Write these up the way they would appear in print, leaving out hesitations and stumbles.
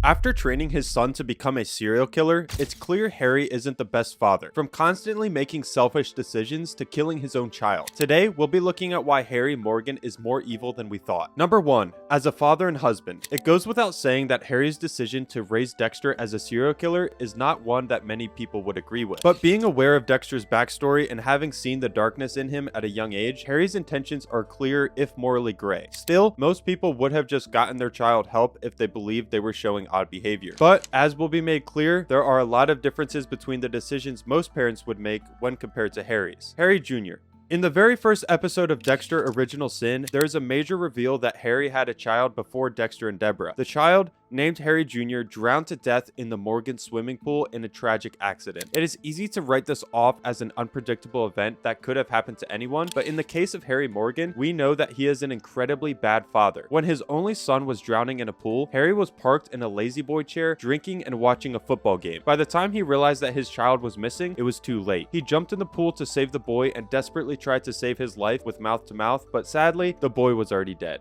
After training his son to become a serial killer, it's clear Harry isn't the best father, from constantly making selfish decisions to killing his own child. Today, we'll be looking at why Harry Morgan is more evil than we thought. Number 1. As a father and husband. It goes without saying that Harry's decision to raise Dexter as a serial killer is not one that many people would agree with. But being aware of Dexter's backstory and having seen the darkness in him at a young age, Harry's intentions are clear if morally gray. Still, most people would have just gotten their child help if they believed they were showing odd behavior. But as will be made clear, there are a lot of differences between the decisions most parents would make when compared to Harry's. Harry Jr. In the very first episode of Dexter Original Sin, there is a major reveal that Harry had a child before Dexter and Deborah. The child, named Harry Jr., drowned to death in the Morgan swimming pool in a tragic accident. It is easy to write this off as an unpredictable event that could have happened to anyone, but in the case of Harry Morgan, we know that he is an incredibly bad father. When his only son was drowning in a pool, Harry was parked in a lazy boy chair, drinking and watching a football game. By the time he realized that his child was missing, it was too late. He jumped in the pool to save the boy and desperately tried to save his life with mouth to mouth, but sadly, the boy was already dead.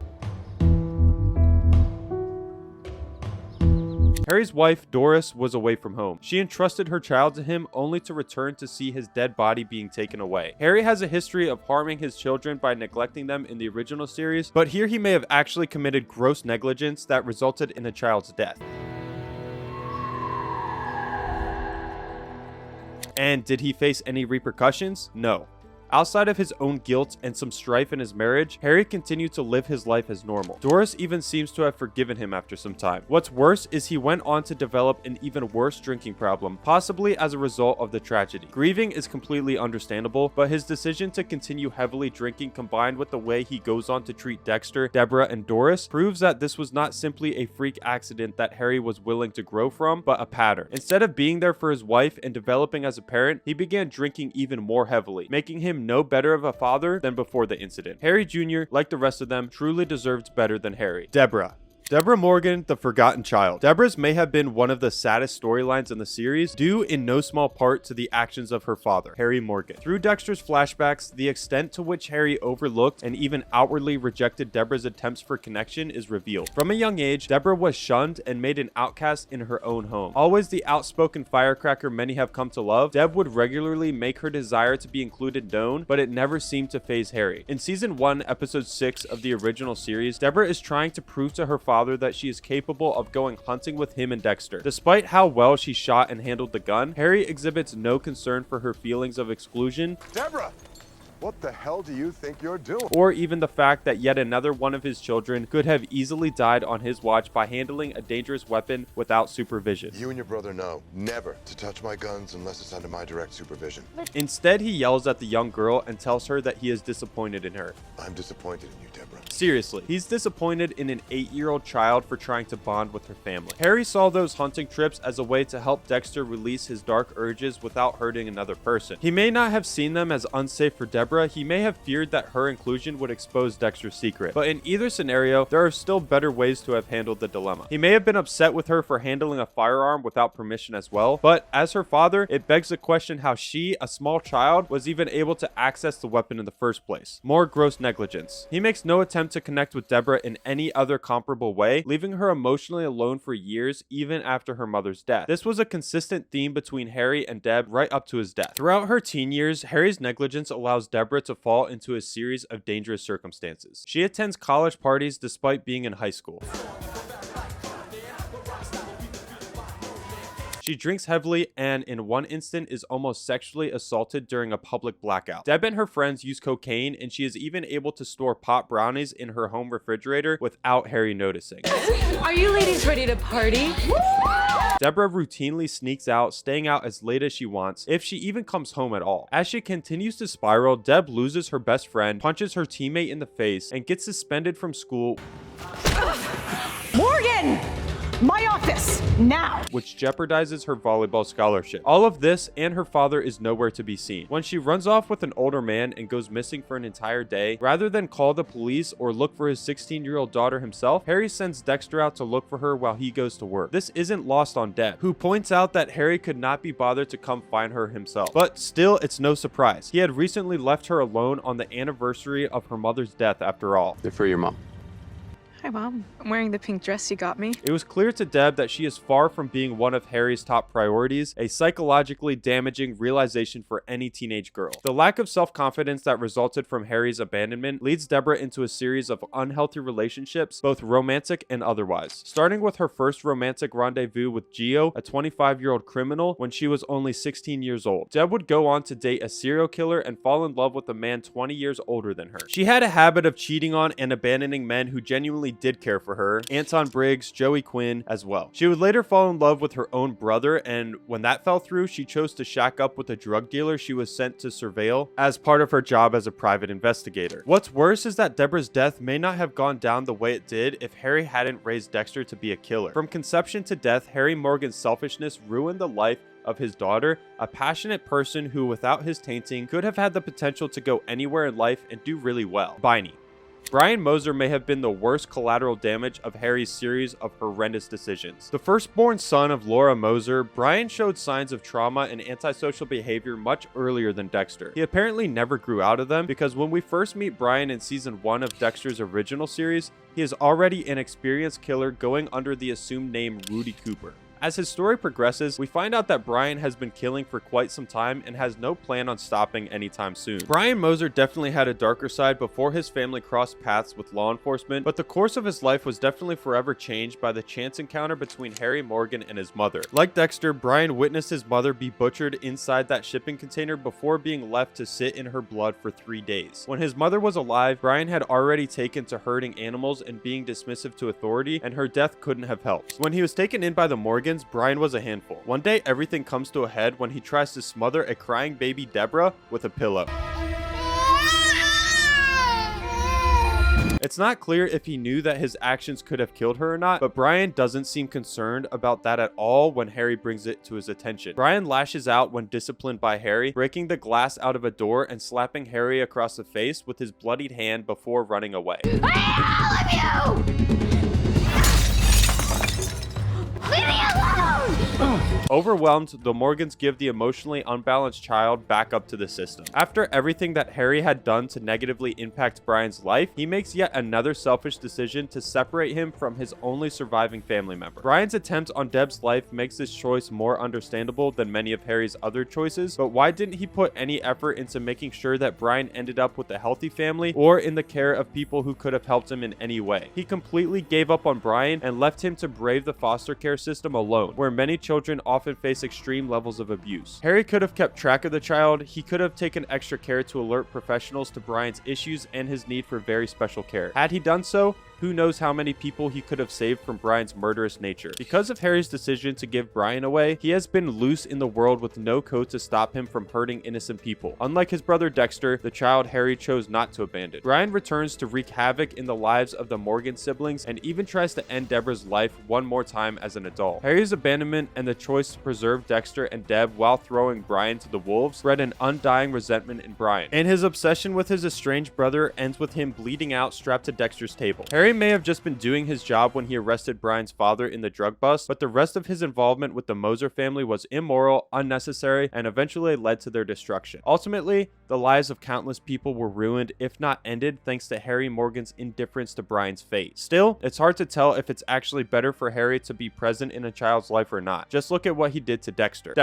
Harry's wife, Doris, was away from home. She entrusted her child to him only to return to see his dead body being taken away. Harry has a history of harming his children by neglecting them in the original series, but here he may have actually committed gross negligence that resulted in a child's death. And did he face any repercussions? No. Outside of his own guilt and some strife in his marriage, Harry continued to live his life as normal. Doris even seems to have forgiven him after some time. What's worse is he went on to develop an even worse drinking problem, possibly as a result of the tragedy. Grieving is completely understandable, but his decision to continue heavily drinking combined with the way he goes on to treat Dexter, Deborah, and Doris proves that this was not simply a freak accident that Harry was willing to grow from, but a pattern. Instead of being there for his wife and developing as a parent, he began drinking even more heavily, making him no better of a father than before the incident. Harry Jr., like the rest of them, truly deserved better than Harry. Deborah Morgan, the forgotten child. Deborah's may have been one of the saddest storylines in the series, due in no small part to the actions of her father, Harry Morgan. Through Dexter's flashbacks, the extent to which Harry overlooked and even outwardly rejected Deborah's attempts for connection is revealed. From a young age, Deborah was shunned and made an outcast in her own home. Always the outspoken firecracker many have come to love, Deb would regularly make her desire to be included known, but it never seemed to faze Harry. In season 1, episode 6 of the original series, Deborah is trying to prove to her father that she is capable of going hunting with him and Dexter. Despite how well she shot and handled the gun, Harry exhibits no concern for her feelings of exclusion. Deborah! What the hell do you think you're doing? Or even the fact that yet another one of his children could have easily died on his watch by handling a dangerous weapon without supervision. You and your brother know never to touch my guns unless it's under my direct supervision. Instead, he yells at the young girl and tells her that he is disappointed in her. I'm disappointed in you, Deborah. Seriously, he's disappointed in an 8-year-old child for trying to bond with her family. Harry saw those hunting trips as a way to help Dexter release his dark urges without hurting another person. He may not have seen them as unsafe for Deborah, he may have feared that her inclusion would expose Dexter's secret. But in either scenario, there are still better ways to have handled the dilemma. He may have been upset with her for handling a firearm without permission as well, but as her father, it begs the question how she, a small child, was even able to access the weapon in the first place. More gross negligence. He makes no attempt to connect with Deborah in any other comparable way, leaving her emotionally alone for years, even after her mother's death. This was a consistent theme between Harry and Deb right up to his death. Throughout her teen years, Harry's negligence allows Deborah to fall into a series of dangerous circumstances. She attends college parties despite being in high school. She drinks heavily and, in one instant, is almost sexually assaulted during a public blackout. Deb and her friends use cocaine, and she is even able to store pot brownies in her home refrigerator without Harry noticing. Are you ladies ready to party? Deborah routinely sneaks out, staying out as late as she wants, if she even comes home at all. As she continues to spiral, Deb loses her best friend, punches her teammate in the face, and gets suspended from school. Morgan! My office, now! Which jeopardizes her volleyball scholarship. All of this and her father is nowhere to be seen. When she runs off with an older man and goes missing for an entire day, rather than call the police or look for his 16-year-old daughter himself, Harry sends Dexter out to look for her while he goes to work. This isn't lost on Deb, who points out that Harry could not be bothered to come find her himself. But still, it's no surprise. He had recently left her alone on the anniversary of her mother's death after all. They're for your mom. Hi, Mom. I'm wearing the pink dress you got me. It was clear to Deb that she is far from being one of Harry's top priorities, a psychologically damaging realization for any teenage girl. The lack of self-confidence that resulted from Harry's abandonment leads Deborah into a series of unhealthy relationships, both romantic and otherwise. Starting with her first romantic rendezvous with Gio, a 25-year-old criminal, when she was only 16 years old. Deb would go on to date a serial killer and fall in love with a man 20 years older than her. She had a habit of cheating on and abandoning men who genuinely did care for her, Anton Briggs, Joey Quinn as well. She would later fall in love with her own brother, and when that fell through, she chose to shack up with a drug dealer she was sent to surveil as part of her job as a private investigator. What's worse is that Deborah's death may not have gone down the way it did if Harry hadn't raised Dexter to be a killer. From conception to death, Harry Morgan's selfishness ruined the life of his daughter, a passionate person who, without his tainting, could have had the potential to go anywhere in life and do really well. Biney. Brian Moser may have been the worst collateral damage of Harry's series of horrendous decisions. The firstborn son of Laura Moser, Brian showed signs of trauma and antisocial behavior much earlier than Dexter. He apparently never grew out of them, because when we first meet Brian in season 1 of Dexter's original series, he is already an experienced killer going under the assumed name Rudy Cooper. As his story progresses, we find out that Brian has been killing for quite some time and has no plan on stopping anytime soon. Brian Moser definitely had a darker side before his family crossed paths with law enforcement, but the course of his life was definitely forever changed by the chance encounter between Harry Morgan and his mother. Like Dexter, Brian witnessed his mother be butchered inside that shipping container before being left to sit in her blood for 3 days. When his mother was alive, Brian had already taken to hurting animals and being dismissive to authority, and her death couldn't have helped. When he was taken in by the Morgans, Brian was a handful. One day, everything comes to a head when he tries to smother a crying baby Deborah with a pillow. It's not clear if he knew that his actions could have killed her or not, but Brian doesn't seem concerned about that at all when Harry brings it to his attention. Brian lashes out when disciplined by Harry, breaking the glass out of a door and slapping Harry across the face with his bloodied hand before running away. All of you! Leave me alone! Overwhelmed, the Morgans give the emotionally unbalanced child back up to the system. After everything that Harry had done to negatively impact Brian's life, he makes yet another selfish decision to separate him from his only surviving family member. Brian's attempt on Deb's life makes this choice more understandable than many of Harry's other choices, but why didn't he put any effort into making sure that Brian ended up with a healthy family or in the care of people who could have helped him in any way? He completely gave up on Brian and left him to brave the foster care system alone, where many children often face extreme levels of abuse. Harry could have kept track of the child. He could have taken extra care to alert professionals to Brian's issues and his need for very special care. Had he done so, who knows how many people he could have saved from Brian's murderous nature. Because of Harry's decision to give Brian away, he has been loose in the world with no code to stop him from hurting innocent people. Unlike his brother Dexter, the child Harry chose not to abandon. Brian returns to wreak havoc in the lives of the Morgan siblings and even tries to end Deborah's life one more time as an adult. Harry's abandonment and the choice to preserve Dexter and Deb while throwing Brian to the wolves bred an undying resentment in Brian. And his obsession with his estranged brother ends with him bleeding out strapped to Dexter's table. Harry may have just been doing his job when he arrested Brian's father in the drug bust, but the rest of his involvement with the Moser family was immoral, unnecessary, and eventually led to their destruction. Ultimately, the lives of countless people were ruined, if not ended, thanks to Harry Morgan's indifference to Brian's fate. Still, it's hard to tell if it's actually better for Harry to be present in a child's life or not. Just look at what he did to Dexter.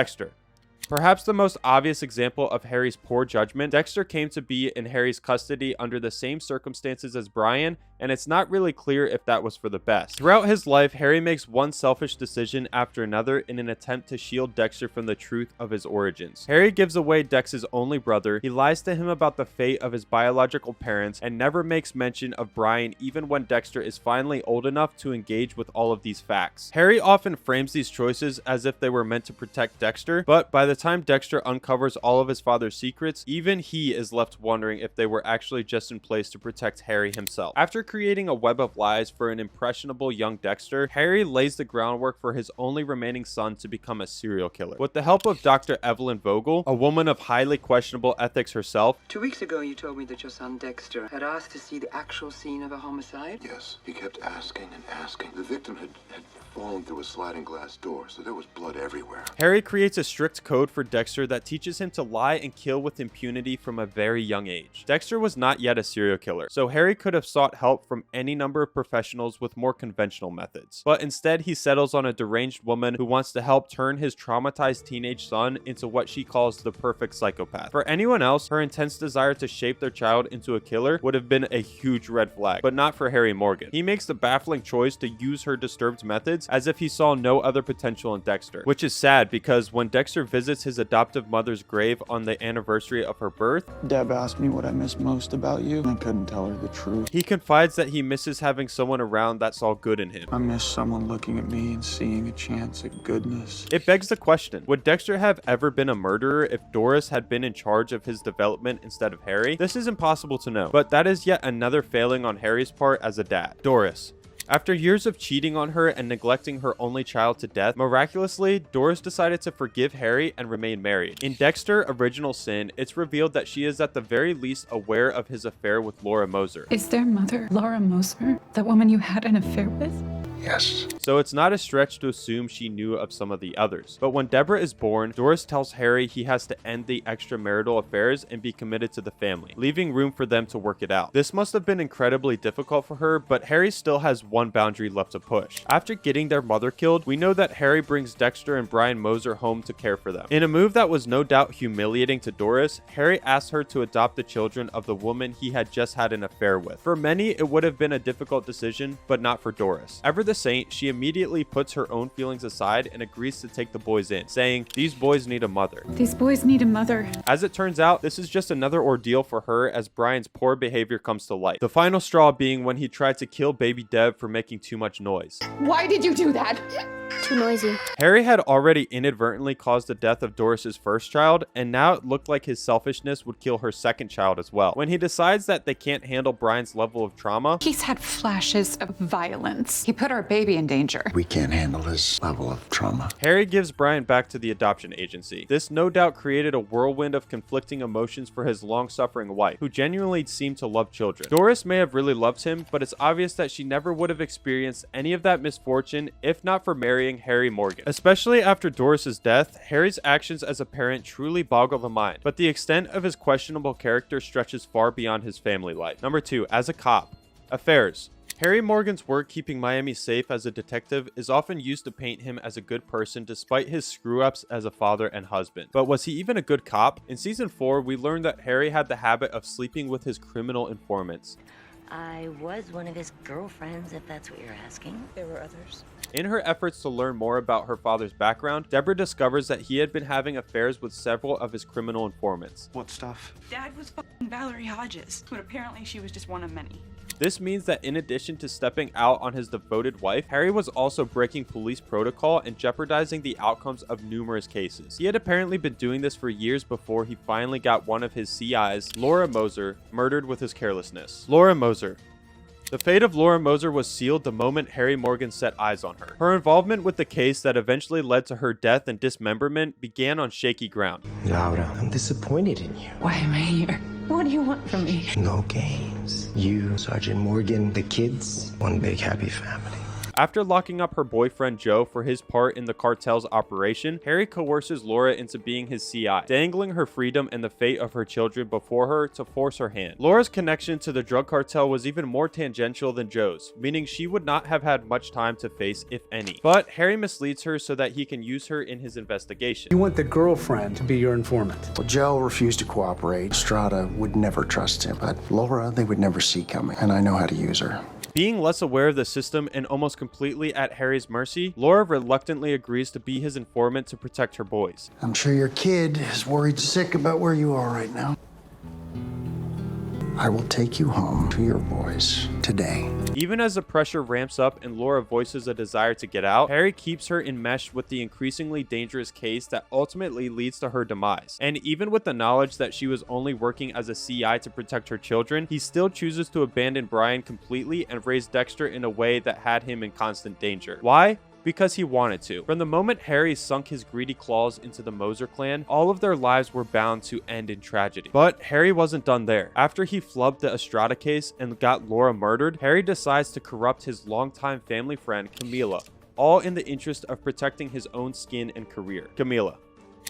Perhaps the most obvious example of Harry's poor judgment, Dexter came to be in Harry's custody under the same circumstances as Brian, and it's not really clear if that was for the best. Throughout his life, Harry makes one selfish decision after another in an attempt to shield Dexter from the truth of his origins. Harry gives away Dex's only brother, he lies to him about the fate of his biological parents, and never makes mention of Brian even when Dexter is finally old enough to engage with all of these facts. Harry often frames these choices as if they were meant to protect Dexter, but by the time Dexter uncovers all of his father's secrets, even he is left wondering if they were actually just in place to protect Harry himself. After creating a web of lies for an impressionable young Dexter, Harry lays the groundwork for his only remaining son to become a serial killer. With the help of Dr. Evelyn Vogel, a woman of highly questionable ethics herself. 2 weeks ago, you told me that your son Dexter had asked to see the actual scene of a homicide? Yes, he kept asking and asking. The victim had fallen through a sliding glass door, so there was blood everywhere. Harry creates a strict code for Dexter that teaches him to lie and kill with impunity from a very young age. Dexter was not yet a serial killer, so Harry could have sought help from any number of professionals with more conventional methods. But instead, he settles on a deranged woman who wants to help turn his traumatized teenage son into what she calls the perfect psychopath. For anyone else, her intense desire to shape their child into a killer would have been a huge red flag, but not for Harry Morgan. He makes the baffling choice to use her disturbed methods as if he saw no other potential in Dexter, which is sad because when Dexter visits his adoptive mother's grave on the anniversary of her birth, Deb asked me what I miss most about you. I couldn't tell her the truth. he confides that he misses having someone around that saw good in him. I miss someone looking at me and seeing a chance at goodness. It begs the question, would Dexter have ever been a murderer if Doris had been in charge of his development instead of Harry? This is impossible to know, but that is yet another failing on Harry's part as a dad. Doris. After years of cheating on her and neglecting her only child to death, miraculously, Doris decided to forgive Harry and remain married. In Dexter: Original Sin, it's revealed that she is at the very least aware of his affair with Laura Moser. Is their mother Laura Moser, the woman you had an affair with? Yes. So it's not a stretch to assume she knew of some of the others. But when Deborah is born, Doris tells Harry he has to end the extramarital affairs and be committed to the family, leaving room for them to work it out. This must have been incredibly difficult for her, but Harry still has one boundary left to push. After getting their mother killed, we know that Harry brings Dexter and Brian Moser home to care for them. In a move that was no doubt humiliating to Doris, Harry asked her to adopt the children of the woman he had just had an affair with. For many, it would have been a difficult decision, but not for Doris. Ever the saint, she immediately puts her own feelings aside and agrees to take the boys in, saying, "These boys need a mother." These boys need a mother. As it turns out, this is just another ordeal for her as Brian's poor behavior comes to light. The final straw being when he tried to kill baby Deb for making too much noise. Why did you do that? Too noisy. Harry had already inadvertently caused the death of Doris's first child, and now it looked like his selfishness would kill her second child as well. When he decides that they can't handle Brian's level of trauma, He's had flashes of violence. He put our baby in danger. We can't handle his level of trauma. Harry gives Brian back to the adoption agency. This no doubt created a whirlwind of conflicting emotions for his long-suffering wife, who genuinely seemed to love children. Doris may have really loved him, but it's obvious that she never would have experienced any of that misfortune if not for marrying Harry Morgan. Especially after Doris's death, Harry's actions as a parent truly boggle the mind, but the extent of his questionable character stretches far beyond his family life. Number 2, as a cop. Affairs. Harry Morgan's work keeping Miami safe as a detective is often used to paint him as a good person despite his screw-ups as a father and husband. But was he even a good cop? In season 4, we learned that Harry had the habit of sleeping with his criminal informants. I was one of his girlfriends, if that's what you're asking. There were others. In her efforts to learn more about her father's background, Deborah discovers that he had been having affairs with several of his criminal informants. What stuff? Dad was fucking Valerie Hodges, but apparently she was just one of many. This means that in addition to stepping out on his devoted wife, Harry was also breaking police protocol and jeopardizing the outcomes of numerous cases. He had apparently been doing this for years before he finally got one of his CIs, Laura Moser, murdered with his carelessness. Laura Moser. The fate of Laura Moser was sealed the moment Harry Morgan set eyes on her. Her involvement with the case that eventually led to her death and dismemberment began on shaky ground. Laura, I'm disappointed in you. Why am I here? What do you want from me? No games. You, Sergeant Morgan, the kids, one big happy family. After locking up her boyfriend Joe for his part in the cartel's operation, Harry coerces Laura into being his CI, dangling her freedom and the fate of her children before her to force her hand. Laura's connection to the drug cartel was even more tangential than Joe's, meaning she would not have had much time to face, if any. But Harry misleads her so that he can use her in his investigation. You want the girlfriend to be your informant. Well, Joe refused to cooperate. Strata would never trust him, but Laura, they would never see coming, and I know how to use her. Being less aware of the system and almost completely at Harry's mercy, Laura reluctantly agrees to be his informant to protect her boys. I'm sure your kid is worried sick about where you are right now. I will take you home to your boys today. Even as the pressure ramps up and Laura voices a desire to get out, Harry keeps her enmeshed with the increasingly dangerous case that ultimately leads to her demise. And even with the knowledge that she was only working as a CI to protect her children, he still chooses to abandon Brian completely and raise Dexter in a way that had him in constant danger. Why? Because he wanted to. From the moment Harry sunk his greedy claws into the Moser clan, all of their lives were bound to end in tragedy. But Harry wasn't done there. After he flubbed the Estrada case and got Laura murdered, Harry decides to corrupt his longtime family friend, Camila, all in the interest of protecting his own skin and career. Camila.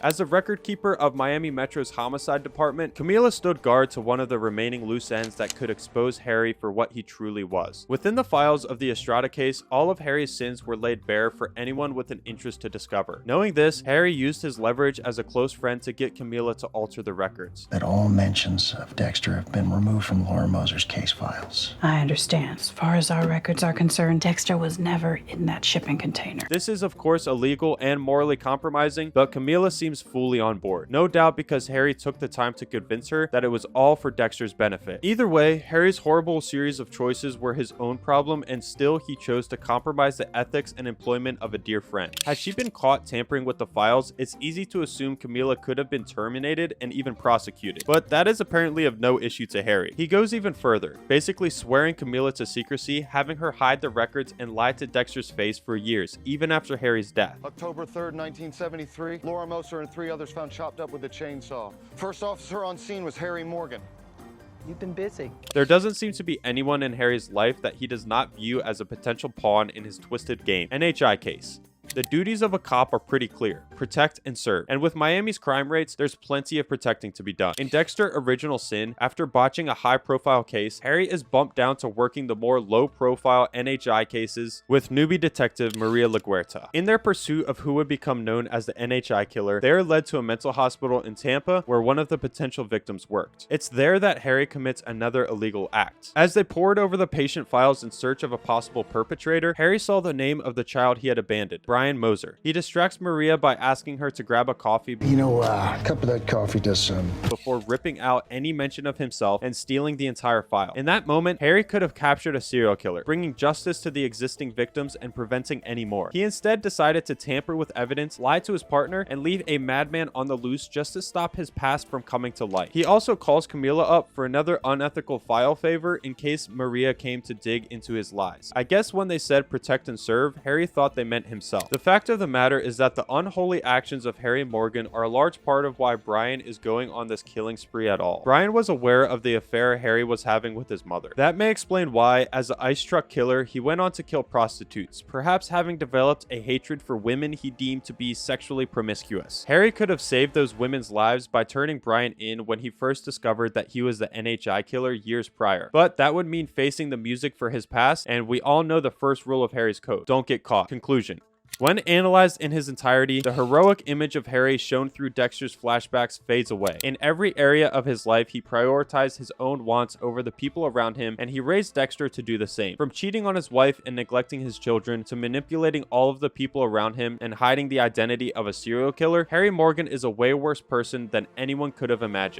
As the record keeper of Miami Metro's homicide department, Camila stood guard to one of the remaining loose ends that could expose Harry for what he truly was. Within the files of the Estrada case, all of Harry's sins were laid bare for anyone with an interest to discover. Knowing this, Harry used his leverage as a close friend to get Camila to alter the records. That all mentions of Dexter have been removed from Laura Moser's case files. I understand. As far as our records are concerned, Dexter was never in that shipping container. This is of course illegal and morally compromising, but Camila seems fully on board. No doubt because Harry took the time to convince her that it was all for Dexter's benefit. Either way, Harry's horrible series of choices were his own problem, and still he chose to compromise the ethics and employment of a dear friend. Had she been caught tampering with the files, it's easy to assume Camila could have been terminated and even prosecuted. But that is apparently of no issue to Harry. He goes even further, basically swearing Camila to secrecy, having her hide the records and lie to Dexter's face for years, even after Harry's death. October 3rd, 1973, Laura Moser and 3 others found chopped up with a chainsaw. First officer on scene was Harry Morgan. You've been busy. There doesn't seem to be anyone in Harry's life that he does not view as a potential pawn in his twisted game. NHI case. The duties of a cop are pretty clear: protect and serve. And with Miami's crime rates, there's plenty of protecting to be done. In Dexter Original Sin, after botching a high-profile case, Harry is bumped down to working the more low-profile NHI cases with newbie detective Maria LaGuerta. In their pursuit of who would become known as the NHI killer, they are led to a mental hospital in Tampa where one of the potential victims worked. It's there that Harry commits another illegal act. As they pored over the patient files in search of a possible perpetrator, Harry saw the name of the child he had abandoned, Brian Moser. He distracts Maria by asking her to grab a coffee. You know, a cup of that coffee does some. Before ripping out any mention of himself and stealing the entire file. In that moment, Harry could have captured a serial killer, bringing justice to the existing victims and preventing any more. He instead decided to tamper with evidence, lie to his partner, and leave a madman on the loose just to stop his past from coming to light. He also calls Camila up for another unethical file favor in case Maria came to dig into his lies. I guess when they said protect and serve, Harry thought they meant himself. The fact of the matter is that the unholy actions of Harry Morgan are a large part of why Brian is going on this killing spree at all. Brian was aware of the affair Harry was having with his mother. That may explain why, as an ice truck killer, he went on to kill prostitutes, perhaps having developed a hatred for women he deemed to be sexually promiscuous. Harry could have saved those women's lives by turning Brian in when he first discovered that he was the NHI killer years prior, but that would mean facing the music for his past, and we all know the first rule of Harry's code: don't get caught. Conclusion. When analyzed in his entirety, the heroic image of Harry shown through Dexter's flashbacks fades away. In every area of his life, he prioritized his own wants over the people around him, and he raised Dexter to do the same. From cheating on his wife and neglecting his children, to manipulating all of the people around him and hiding the identity of a serial killer, Harry Morgan is a way worse person than anyone could have imagined.